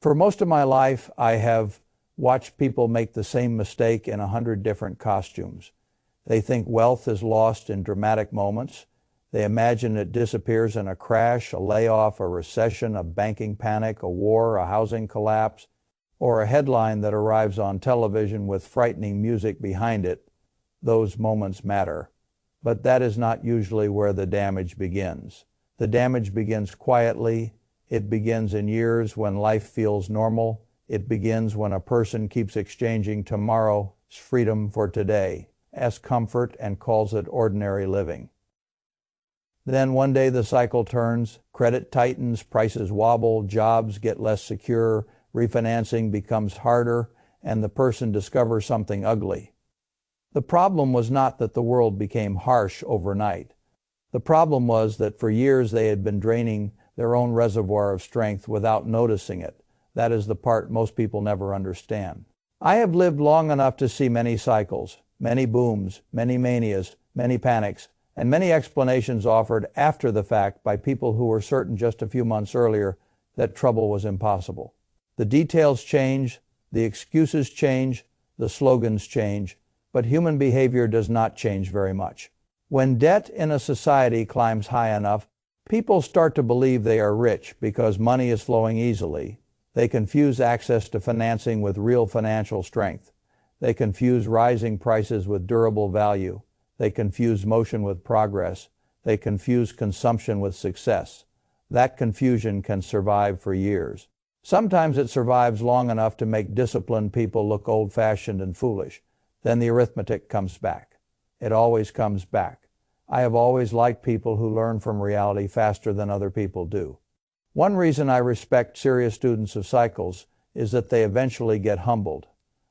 For most of my life, I have watched people make the same mistake in 100 different costumes. They think wealth is lost in dramatic moments. They imagine it disappears in a crash, a layoff, a recession, a banking panic, a war, a housing collapse, or a headline that arrives on television with frightening music behind it. Those moments matter. But that is not usually where the damage begins. The damage begins quietly. It begins in years when life feels normal. It begins when a person keeps exchanging tomorrow's freedom for today as comfort and calls it ordinary living. Then one day the cycle turns, credit tightens, prices wobble, jobs get less secure, refinancing becomes harder, and the person discovers something ugly. The problem was not that the world became harsh overnight. The problem was that for years they had been draining their own reservoir of strength without noticing it. That is the part most people never understand. I have lived long enough to see many cycles, many booms, many manias, many panics, and many explanations offered after the fact by people who were certain just a few months earlier that trouble was impossible. The details change, the excuses change, the slogans change, but human behavior does not change very much. When debt in a society climbs high enough, people start to believe they are rich because money is flowing easily. They confuse access to financing with real financial strength. They confuse rising prices with durable value. They confuse motion with progress. They confuse consumption with success. That confusion can survive for years. Sometimes it survives long enough to make disciplined people look old-fashioned and foolish. Then the arithmetic comes back. It always comes back. I have always liked people who learn from reality faster than other people do. One reason I respect serious students of cycles is that they eventually get humbled.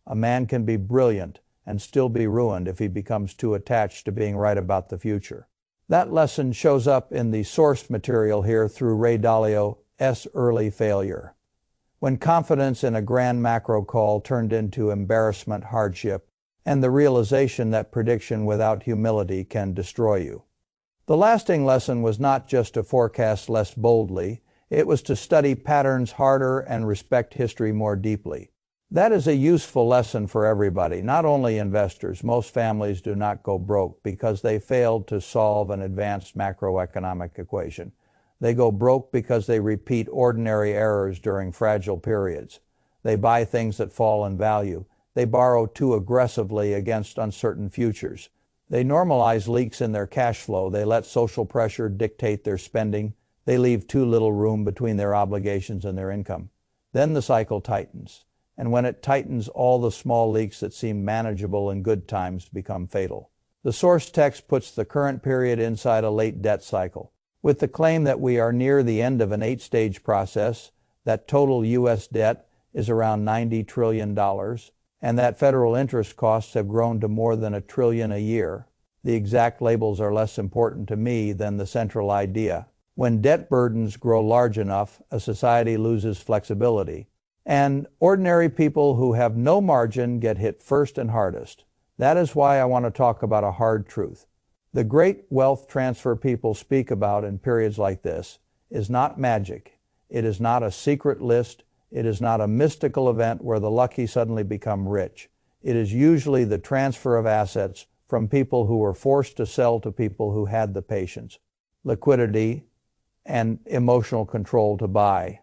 A man can be brilliant and still be ruined if he becomes too attached to being right about the future. That lesson shows up in the source material here through Ray Dalio's Early Failure. When confidence in a grand macro call turned into embarrassment, hardship, and the realization that prediction without humility can destroy you. The lasting lesson was not just to forecast less boldly, it was to study patterns harder and respect history more deeply. That is a useful lesson for everybody, not only investors. Most families do not go broke because they failed to solve an advanced macroeconomic equation. They go broke because they repeat ordinary errors during fragile periods. They buy things that fall in value. They borrow too aggressively against uncertain futures. They normalize leaks in their cash flow. They let social pressure dictate their spending. They leave too little room between their obligations and their income. Then the cycle tightens. And when it tightens, all the small leaks that seem manageable in good times become fatal. The source text puts the current period inside a late debt cycle, with the claim that we are near the end of an 8-stage process, that total U.S. debt is around $90 trillion, and that federal interest costs have grown to more than $1 trillion a year. The exact labels are less important to me than the central idea. When debt burdens grow large enough, a society loses flexibility. And ordinary people who have no margin get hit first and hardest. That is why I want to talk about a hard truth. The great wealth transfer people speak about in periods like this is not magic. It is not a secret list. It is not a mystical event where the lucky suddenly become rich. It is usually the transfer of assets from people who were forced to sell to people who had the patience, liquidity, and emotional control to buy.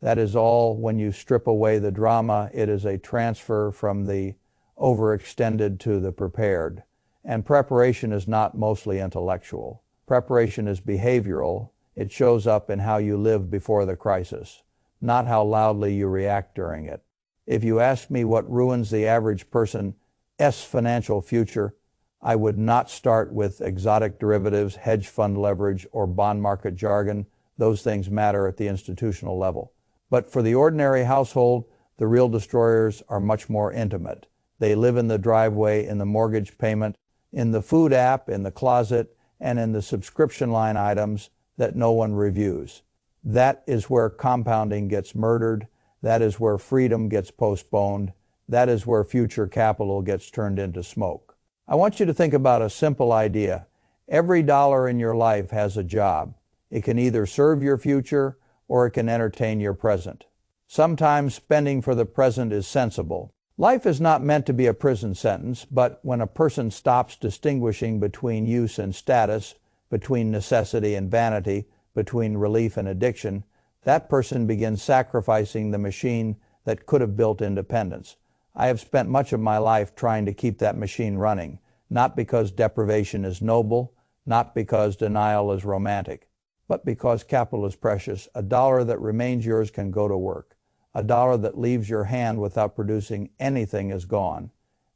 That is all. When you strip away the drama, it is a transfer from the overextended to the prepared. And preparation is not mostly intellectual. Preparation is behavioral. It shows up in how you live before the crisis, not how loudly you react during it. If you ask me what ruins the average person's financial future, I would not start with exotic derivatives, hedge fund leverage, or bond market jargon. Those things matter at the institutional level. But for the ordinary household, the real destroyers are much more intimate. They live in the driveway, in the mortgage payment, in the food app, in the closet, and in the subscription line items that no one reviews. That is where compounding gets murdered. That is where freedom gets postponed. That is where future capital gets turned into smoke. I want you to think about a simple idea. Every dollar in your life has a job. It can either serve your future or it can entertain your present. Sometimes spending for the present is sensible. Life is not meant to be a prison sentence, but when a person stops distinguishing between use and status, between necessity and vanity, between relief and addiction, that person begins sacrificing the machine that could have built independence. I have spent much of my life trying to keep that machine running, not because deprivation is noble, not because denial is romantic, but because capital is precious. A dollar that remains yours can go to work. A dollar that leaves your hand without producing anything is gone.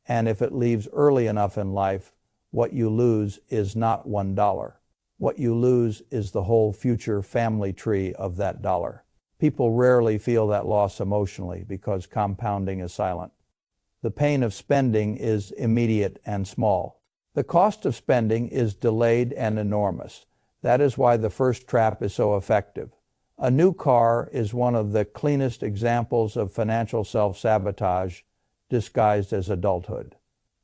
And if it leaves early enough in life, what you lose is not $1. What you lose is the whole future family tree of that dollar. People rarely feel that loss emotionally because compounding is silent. The pain of spending is immediate and small. The cost of spending is delayed and enormous. That is why the first trap is so effective. A new car is one of the cleanest examples of financial self-sabotage disguised as adulthood.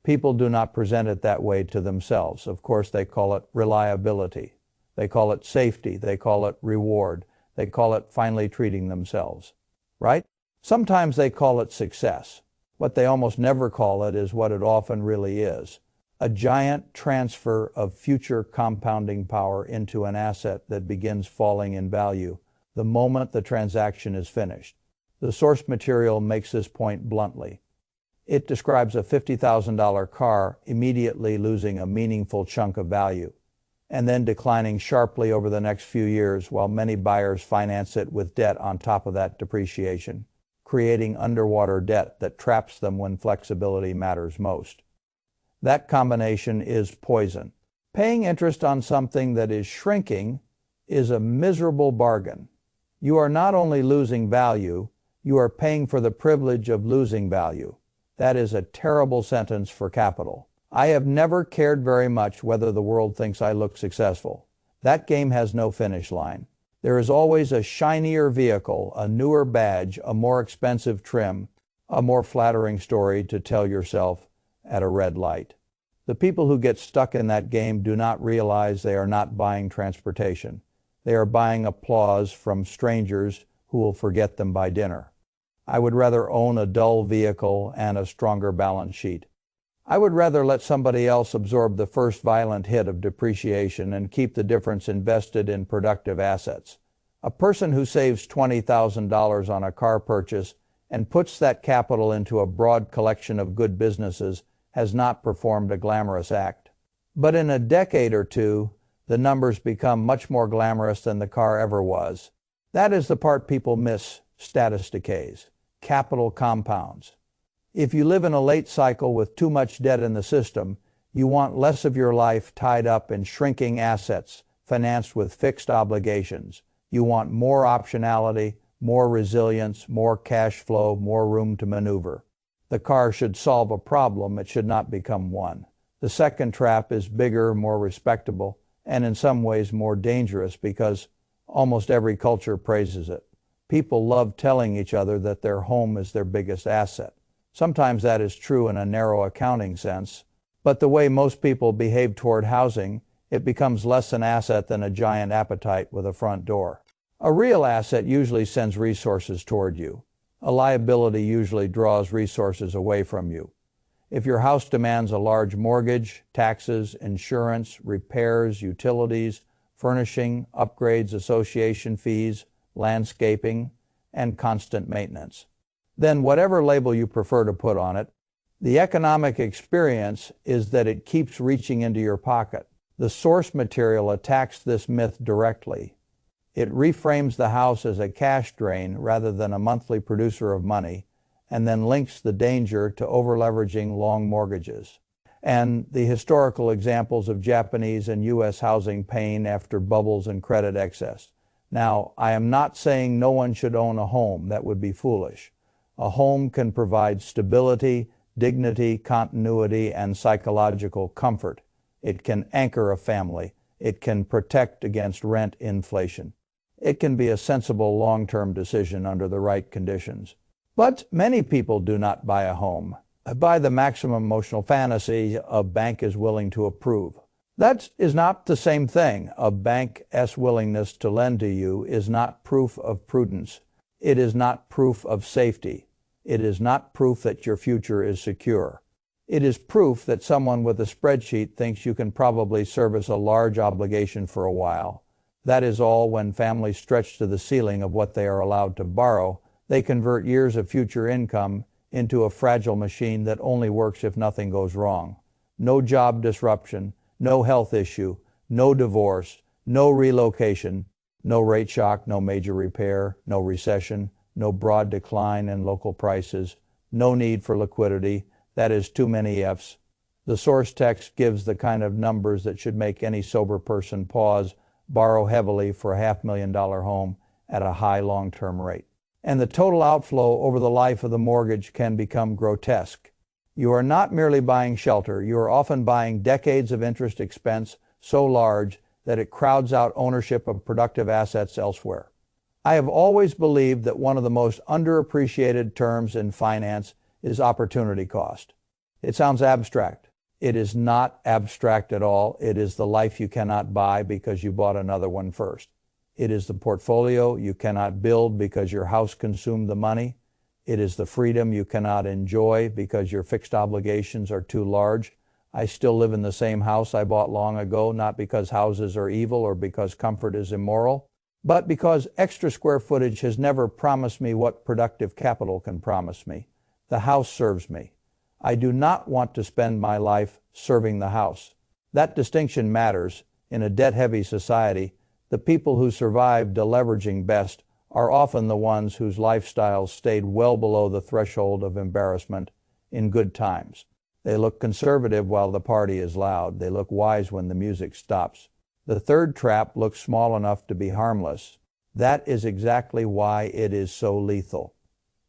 People do not present it that way to themselves. Of course, they call it reliability. They call it safety. They call it reward. They call it finally treating themselves. Right? Sometimes they call it success. What they almost never call it is what it often really is. A giant transfer of future compounding power into an asset that begins falling in value the moment the transaction is finished. The source material makes this point bluntly. It describes a $50,000 car immediately losing a meaningful chunk of value, and then declining sharply over the next few years while many buyers finance it with debt on top of that depreciation, creating underwater debt that traps them when flexibility matters most. That combination is poison. Paying interest on something that is shrinking is a miserable bargain. You are not only losing value, you are paying for the privilege of losing value. That is a terrible sentence for capital. I have never cared very much whether the world thinks I look successful. That game has no finish line. There is always a shinier vehicle, a newer badge, a more expensive trim, a more flattering story to tell yourself at a red light. The people who get stuck in that game do not realize they are not buying transportation. They are buying applause from strangers who will forget them by dinner. I would rather own a dull vehicle and a stronger balance sheet. I would rather let somebody else absorb the first violent hit of depreciation and keep the difference invested in productive assets. A person who saves $20,000 on a car purchase and puts that capital into a broad collection of good businesses has not performed a glamorous act. But in a decade or two, the numbers become much more glamorous than the car ever was. That is the part people miss. Status decays. Capital compounds. If you live in a late cycle with too much debt in the system, you want less of your life tied up in shrinking assets financed with fixed obligations. You want more optionality, more resilience, more cash flow, more room to maneuver. The car should solve a problem, it should not become one. The second trap is bigger, more respectable, and in some ways more dangerous because almost every culture praises it. People love telling each other that their home is their biggest asset. Sometimes that is true in a narrow accounting sense, but the way most people behave toward housing, it becomes less an asset than a giant appetite with a front door. A real asset usually sends resources toward you. A liability usually draws resources away from you. If your house demands a large mortgage, taxes, insurance, repairs, utilities, furnishing, upgrades, association fees, landscaping, and constant maintenance, then whatever label you prefer to put on it, the economic experience is that it keeps reaching into your pocket. The source material attacks this myth directly. It reframes the house as a cash drain rather than a monthly producer of money, and then links the danger to over-leveraging long mortgages. And the historical examples of Japanese and U.S. housing pain after bubbles and credit excess. Now, I am not saying no one should own a home. That would be foolish. A home can provide stability, dignity, continuity, and psychological comfort. It can anchor a family. It can protect against rent inflation. It can be a sensible long-term decision under the right conditions. But many people do not buy a home. Buy the maximum emotional fantasy a bank is willing to approve. That is not the same thing. A bank's willingness to lend to you is not proof of prudence. It is not proof of safety. It is not proof that your future is secure. It is proof that someone with a spreadsheet thinks you can probably service a large obligation for a while. That is all. When families stretch to the ceiling of what they are allowed to borrow, they convert years of future income into a fragile machine that only works if nothing goes wrong. No job disruption, no health issue, no divorce, no relocation, no rate shock, no major repair, no recession, no broad decline in local prices, no need for liquidity. That is too many F's. The source text gives the kind of numbers that should make any sober person pause, borrow heavily for a $500,000 home at a high long-term rate. And the total outflow over the life of the mortgage can become grotesque. You are not merely buying shelter, you are often buying decades of interest expense so large that it crowds out ownership of productive assets elsewhere. I have always believed that one of the most underappreciated terms in finance is opportunity cost. It sounds abstract. It is not abstract at all. It is the life you cannot buy because you bought another one first. It is the portfolio you cannot build because your house consumed the money. It is the freedom you cannot enjoy because your fixed obligations are too large. I still live in the same house I bought long ago, not because houses are evil or because comfort is immoral, but because extra square footage has never promised me what productive capital can promise me. The house serves me. I do not want to spend my life serving the house. That distinction matters. In a debt-heavy society, the people who survive deleveraging best are often the ones whose lifestyles stayed well below the threshold of embarrassment in good times. They look conservative while the party is loud. They look wise when the music stops. The third trap looks small enough to be harmless. That is exactly why it is so lethal.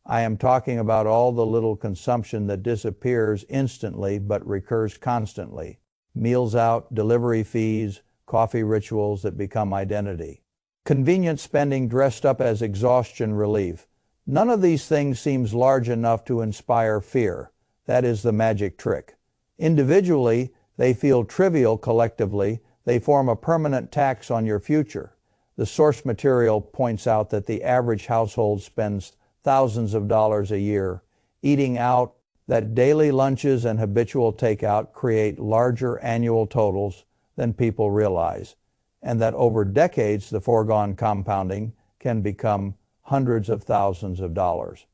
I am talking about all the little consumption that disappears instantly but recurs constantly. Meals out, delivery fees, coffee rituals that become identity. Convenient spending dressed up as exhaustion relief. None of these things seems large enough to inspire fear. That is the magic trick. Individually, they feel trivial. Collectively, they form a permanent tax on your future. The source material points out that the average household spends thousands of dollars a year eating out, that daily lunches and habitual takeout create larger annual totals than people realize, and that over decades the foregone compounding can become hundreds of thousands of dollars.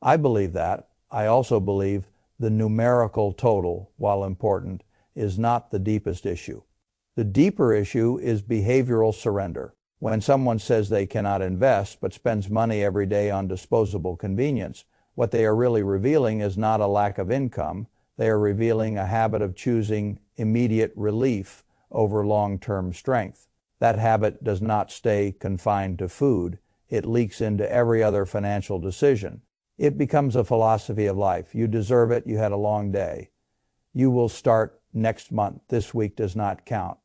I believe that. I also believe the numerical total, while important, is not the deepest issue. The deeper issue is behavioral surrender. When someone says they cannot invest but spends money every day on disposable convenience, what they are really revealing is not a lack of income. They are revealing a habit of choosing immediate relief over long-term strength. That habit does not stay confined to food. It leaks into every other financial decision. It becomes a philosophy of life. You deserve it. You had a long day. You will start next month. This week does not count.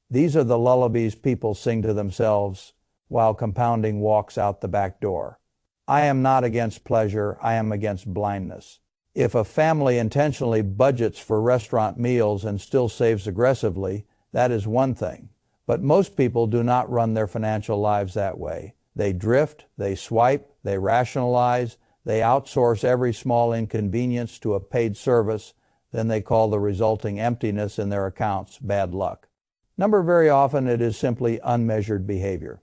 These are the lullabies people sing to themselves while compounding walks out the back door. I am not against pleasure. I am against blindness. If a family intentionally budgets for restaurant meals and still saves aggressively, that is one thing. But most people do not run their financial lives that way. They drift, they swipe, they rationalize, they outsource every small inconvenience to a paid service, then they call the resulting emptiness in their accounts bad luck. Very often it is simply unmeasured behavior.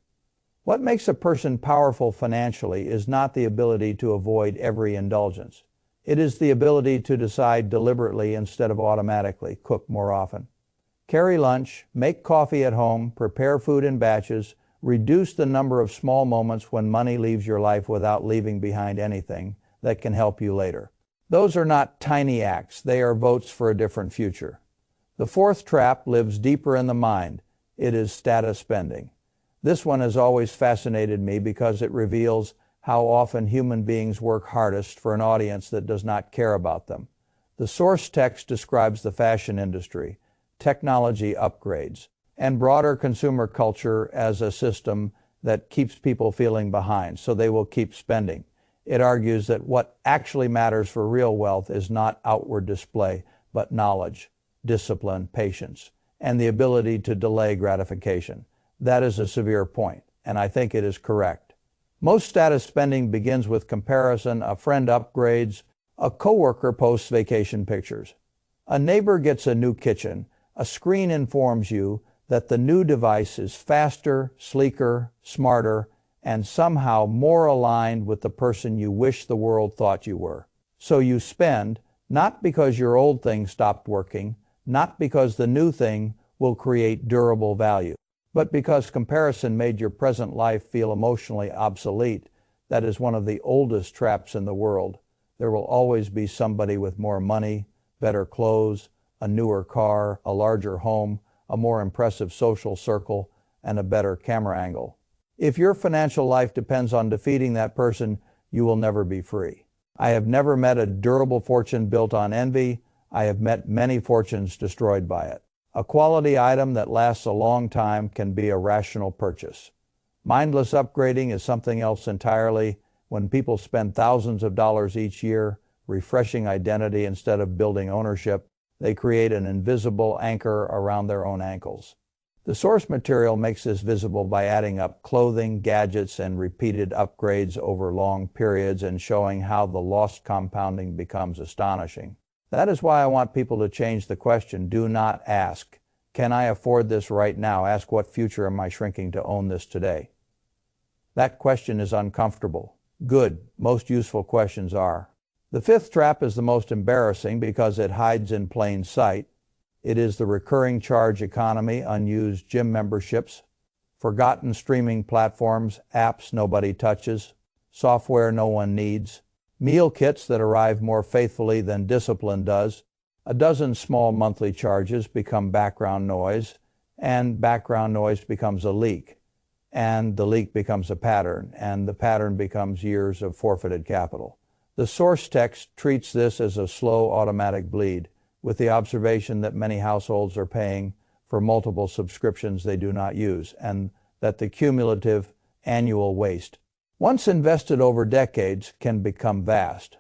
What makes a person powerful financially is not the ability to avoid every indulgence. It is the ability to decide deliberately instead of automatically, cook more often. Carry lunch, make coffee at home, prepare food in batches, reduce the number of small moments when money leaves your life without leaving behind anything that can help you later. Those are not tiny acts. They are votes for a different future. The fourth trap lives deeper in the mind. It is status spending. This one has always fascinated me because it reveals how often human beings work hardest for an audience that does not care about them. The source text describes the fashion industry, technology upgrades, and broader consumer culture as a system that keeps people feeling behind, so they will keep spending. It argues that what actually matters for real wealth is not outward display, but knowledge, discipline, patience, and the ability to delay gratification. That is a severe point, and I think it is correct. Most status spending begins with comparison. A friend upgrades, a coworker posts vacation pictures. A neighbor gets a new kitchen. A screen informs you that the new device is faster, sleeker, smarter, and somehow more aligned with the person you wish the world thought you were. So you spend, not because your old thing stopped working, not because the new thing will create durable value, but because comparison made your present life feel emotionally obsolete. That is one of the oldest traps in the world. There will always be somebody with more money, better clothes, a newer car, a larger home, a more impressive social circle, and a better camera angle. If your financial life depends on defeating that person, you will never be free. I have never met a durable fortune built on envy. I have met many fortunes destroyed by it. A quality item that lasts a long time can be a rational purchase. Mindless upgrading is something else entirely. When people spend thousands of dollars each year refreshing identity instead of building ownership, they create an invisible anchor around their own ankles. The source material makes this visible by adding up clothing, gadgets, and repeated upgrades over long periods and showing how the lost compounding becomes astonishing. That is why I want people to change the question. Do not ask, can I afford this right now? Ask, what future am I shrinking to own this today? That question is uncomfortable. Good. Most useful questions are. The fifth trap is the most embarrassing because it hides in plain sight. It is the recurring charge economy, unused gym memberships, forgotten streaming platforms, apps nobody touches, software no one needs, meal kits that arrive more faithfully than discipline does. A dozen small monthly charges become background noise, and background noise becomes a leak, and the leak becomes a pattern, and the pattern becomes years of forfeited capital. The source text treats this as a slow automatic bleed, with the observation that many households are paying for multiple subscriptions they do not use, and that the cumulative annual waste, once invested over decades, can become vast.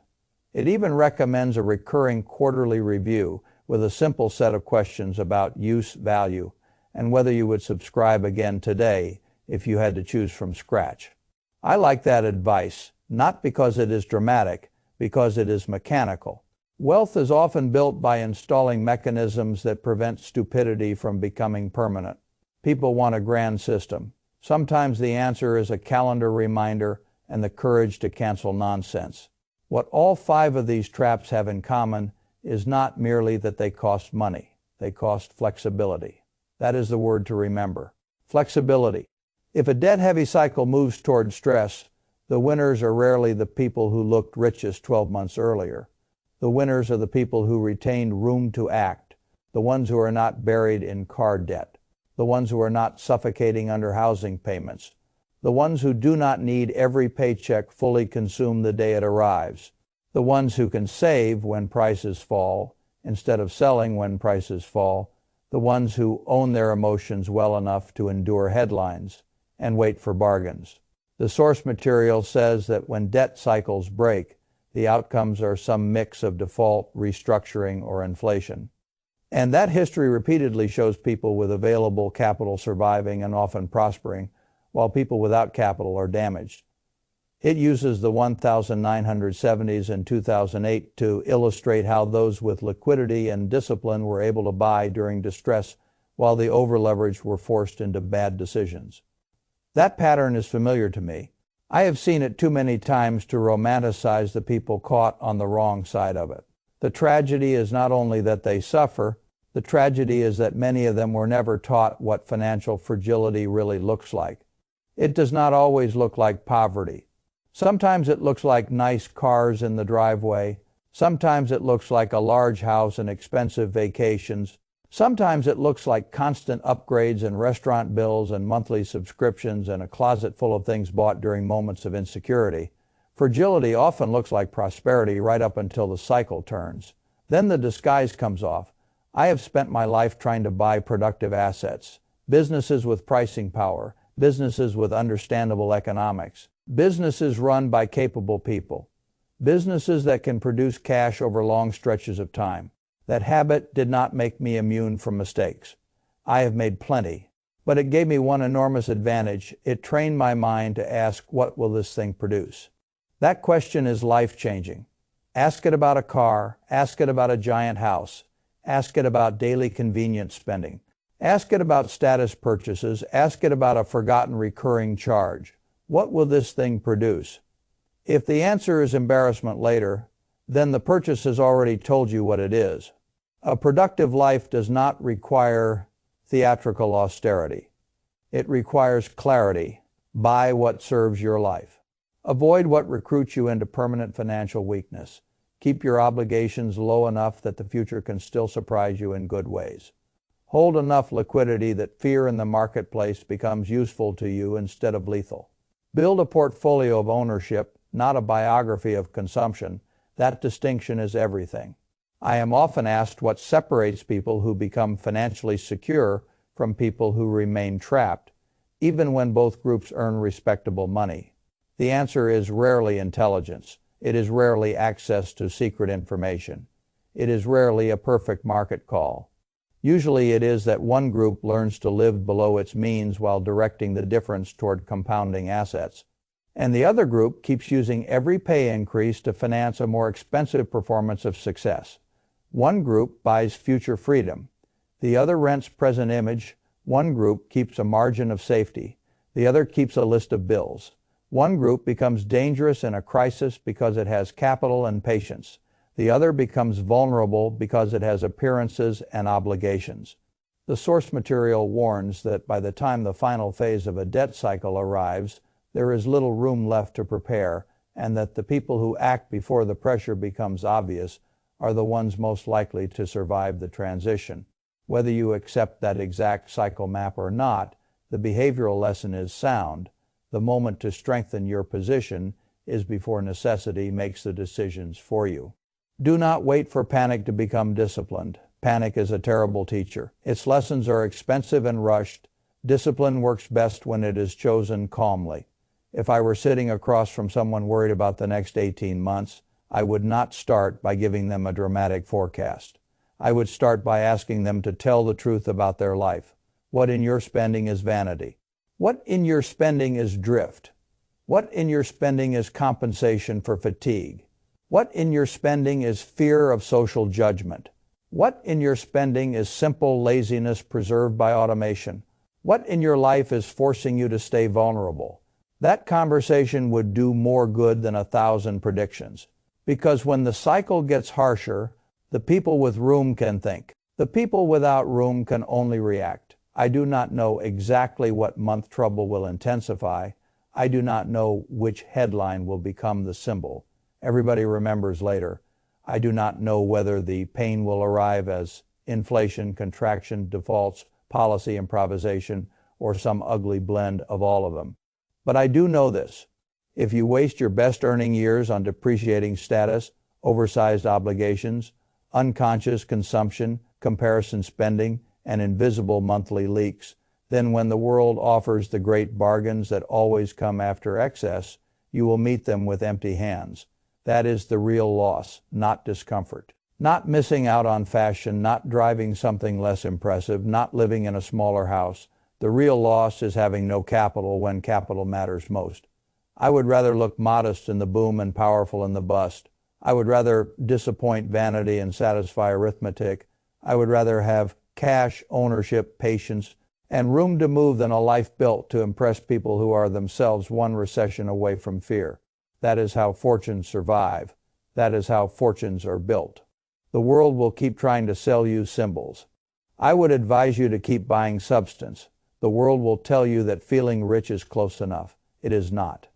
It even recommends a recurring quarterly review with a simple set of questions about use value and whether you would subscribe again today if you had to choose from scratch. I like that advice, not because it is dramatic, because it is mechanical. Wealth is often built by installing mechanisms that prevent stupidity from becoming permanent. People want a grand system. Sometimes the answer is a calendar reminder and the courage to cancel nonsense. What all 5 of these traps have in common is not merely that they cost money. They cost flexibility. That is the word to remember. Flexibility. If a debt-heavy cycle moves toward stress, the winners are rarely the people who looked richest 12 months earlier. The winners are the people who retained room to act, the ones who are not buried in car debt, the ones who are not suffocating under housing payments, the ones who do not need every paycheck fully consumed the day it arrives, the ones who can save when prices fall instead of selling when prices fall, the ones who own their emotions well enough to endure headlines and wait for bargains. The source material says that when debt cycles break, the outcomes are some mix of default, restructuring, or inflation. And that history repeatedly shows people with available capital surviving and often prospering, while people without capital are damaged. It uses the 1970s and 2008 to illustrate how those with liquidity and discipline were able to buy during distress, while the overleveraged were forced into bad decisions. That pattern is familiar to me. I have seen it too many times to romanticize the people caught on the wrong side of it. The tragedy is not only that they suffer, the tragedy is that many of them were never taught what financial fragility really looks like. It does not always look like poverty. Sometimes it looks like nice cars in the driveway. Sometimes it looks like a large house and expensive vacations. Sometimes it looks like constant upgrades and restaurant bills and monthly subscriptions and a closet full of things bought during moments of insecurity. Fragility often looks like prosperity right up until the cycle turns. Then the disguise comes off. I have spent my life trying to buy productive assets, businesses with pricing power, businesses with understandable economics, businesses run by capable people, businesses that can produce cash over long stretches of time. That habit did not make me immune from mistakes. I have made plenty, But it gave me one enormous advantage. It trained my mind to ask, what will this thing produce? That question is life-changing. Ask it about a car, ask it about a giant house, ask it about daily convenience spending, ask it about status purchases, ask it about a forgotten recurring charge. What will this thing produce? If the answer is embarrassment later, then the purchase has already told you what it is. A productive life does not require theatrical austerity. It requires clarity. Buy what serves your life. Avoid what recruits you into permanent financial weakness. Keep your obligations low enough that the future can still surprise you in good ways. Hold enough liquidity that fear in the marketplace becomes useful to you instead of lethal. Build a portfolio of ownership, not a biography of consumption. That distinction is everything. I am often asked what separates people who become financially secure from people who remain trapped, even when both groups earn respectable money. The answer is rarely intelligence. It is rarely access to secret information. It is rarely a perfect market call. Usually it is that one group learns to live below its means while directing the difference toward compounding assets, and the other group keeps using every pay increase to finance a more expensive performance of success. One group buys future freedom. The other rents present image. One group keeps a margin of safety. The other keeps a list of bills. One group becomes dangerous in a crisis because it has capital and patience. The other becomes vulnerable because it has appearances and obligations. The source material warns that by the time the final phase of a debt cycle arrives, there is little room left to prepare, and that the people who act before the pressure becomes obvious are the ones most likely to survive the transition. Whether you accept that exact cycle map or not, the behavioral lesson is sound. The moment to strengthen your position is before necessity makes the decisions for you. Do not wait for panic to become disciplined. Panic is a terrible teacher. Its lessons are expensive and rushed. Discipline works best when it is chosen calmly. If I were sitting across from someone worried about the next 18 months, I would not start by giving them a dramatic forecast. I would start by asking them to tell the truth about their life. What in your spending is vanity? What in your spending is drift? What in your spending is compensation for fatigue? What in your spending is fear of social judgment? What in your spending is simple laziness preserved by automation? What in your life is forcing you to stay vulnerable? That conversation would do more good than 1,000 predictions. Because when the cycle gets harsher, the people with room can think. The people without room can only react. I do not know exactly what month trouble will intensify. I do not know which headline will become the symbol. Everybody remembers later. I do not know whether the pain will arrive as inflation, contraction, defaults, policy improvisation, or some ugly blend of all of them. But I do know this. If you waste your best earning years on depreciating status, oversized obligations, unconscious consumption, comparison spending, and invisible monthly leaks, then when the world offers the great bargains that always come after excess, you will meet them with empty hands. That is the real loss, not discomfort. Not missing out on fashion, not driving something less impressive, not living in a smaller house. The real loss is having no capital when capital matters most. I would rather look modest in the boom and powerful in the bust. I would rather disappoint vanity and satisfy arithmetic. I would rather have cash, ownership, patience, and room to move than a life built to impress people who are themselves one recession away from fear. That is how fortunes survive. That is how fortunes are built. The world will keep trying to sell you symbols. I would advise you to keep buying substance. The world will tell you that feeling rich is close enough. It is not.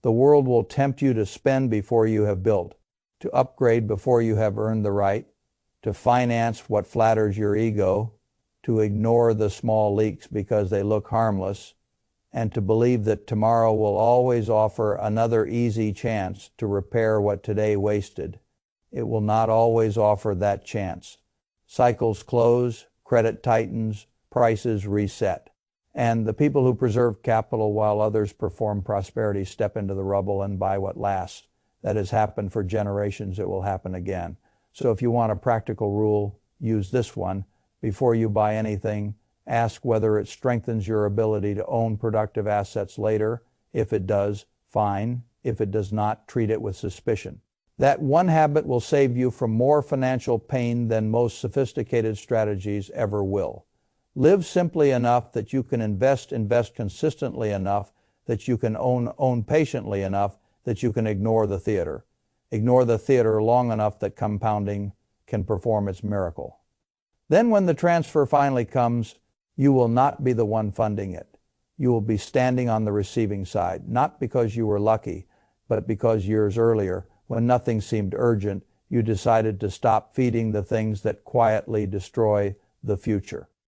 The world will tempt you to spend before you have built, to upgrade before you have earned the right, to finance what flatters your ego, to ignore the small leaks because they look harmless, and to believe that tomorrow will always offer another easy chance to repair what today wasted. It will not always offer that chance. Cycles close, credit tightens, prices reset. And the people who preserve capital while others perform prosperity step into the rubble and buy what lasts. That has happened for generations. It will happen again. So if you want a practical rule, use this one. Before you buy anything, Ask whether it strengthens your ability to own productive assets later. If it does, fine. If it does not, treat it with suspicion. That one habit will save you from more financial pain than most sophisticated strategies ever will. Live simply enough that you can invest consistently enough that you can own patiently enough that you can ignore the theater. Ignore the theater long enough that compounding can perform its miracle. Then when the transfer finally comes, you will not be the one funding it. You will be standing on the receiving side, not because you were lucky, but because years earlier, when nothing seemed urgent, you decided to stop feeding the things that quietly destroy the future.